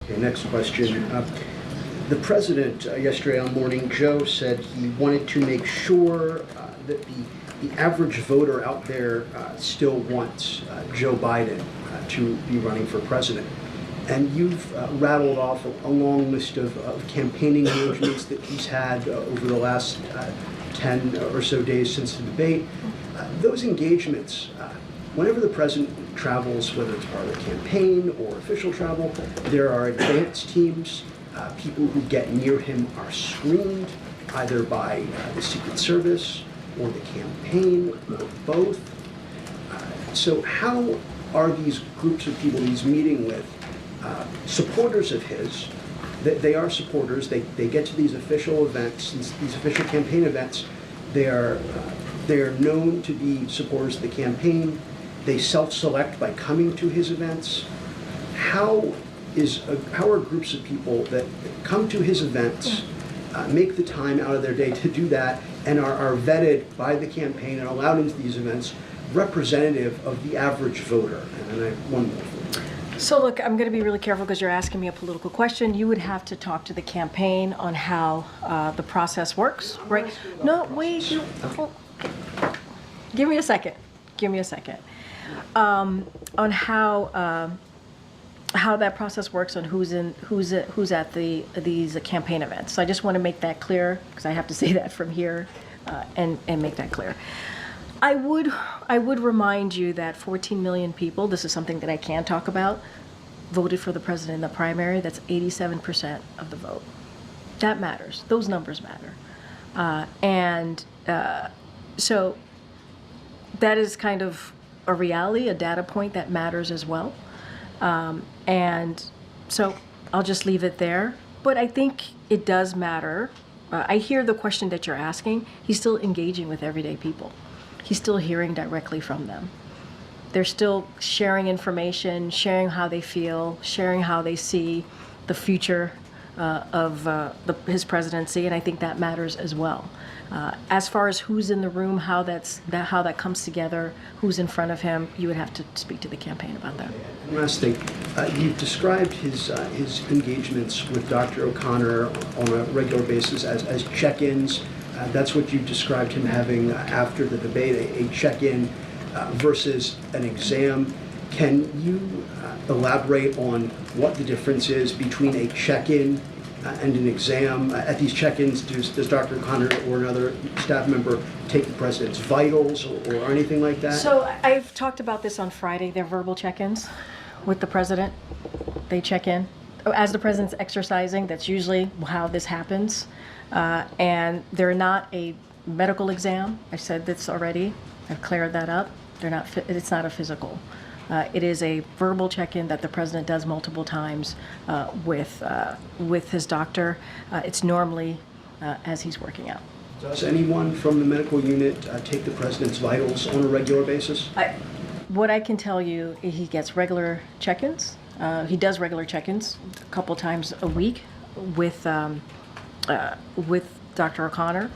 Okay, next question. The president yesterday morning, Joe, said he wanted to make sure that the average voter out there still wants Joe Biden to be running for president. And you've rattled off a long list of campaigning engagements that he's had over the last 10 or so days since the debate. Those engagements, whenever the president travels, whether it's part of the campaign or official travel, there are advance teams. People who get near him are screened either by the Secret Service or the campaign or both. So how are these groups of people he's meeting with supporters of his? They are supporters. They get to these official events, these official campaign events. They are known to be supporters of the campaign. They self-select by coming to his events. How are groups of people that come to his events, make the time out of their day to do that, and are vetted by the campaign and allowed into these events, representative of the average voter? And I have one more for you. So look, I'm going to be really careful because you're asking me a political question. You would have to talk to the campaign on how the process works, right? No, wait. Give me a second. Give me a second. On how that process works, on who's at these campaign events. So I just want to make that clear because I have to say that from here and make that clear. I would remind you that 14 million people, this is something that I can talk about, voted for the president in the primary. That's 87% of the vote. That matters. Those numbers matter. So that is kind of a reality, a data point that matters as well. And so I'll just leave it there. But I think it does matter. I hear the question that you're asking. He's still engaging with everyday people. He's still hearing directly from them. They're still sharing information, sharing how they feel, sharing how they see the future of his presidency, and I think that matters as well. As far as who's in the room, how that comes together, who's in front of him, you would have to speak to the campaign about that. And last thing, you've described his engagements with Dr. O'Connor on a regular basis as check-ins. That's what you've described him having after the debate, a check-in versus an exam. Can you elaborate on what the difference is between a check-in and an exam? At these check-ins, does Dr. O'Connor or another staff member take the president's vitals or anything like that? So I've talked about this on Friday. They're verbal check-ins with the president. They check in. As the president's exercising, that's usually how this happens. And they're not a medical exam. I said this already. I've cleared that up. It's not a physical. It is a verbal check-in that the president does multiple times with his doctor. It's normally as he's working out. Does anyone from the medical unit take the president's vitals on a regular basis? What I can tell you is he gets regular check-ins. He does regular check-ins a couple times a week with Dr. O'Connor.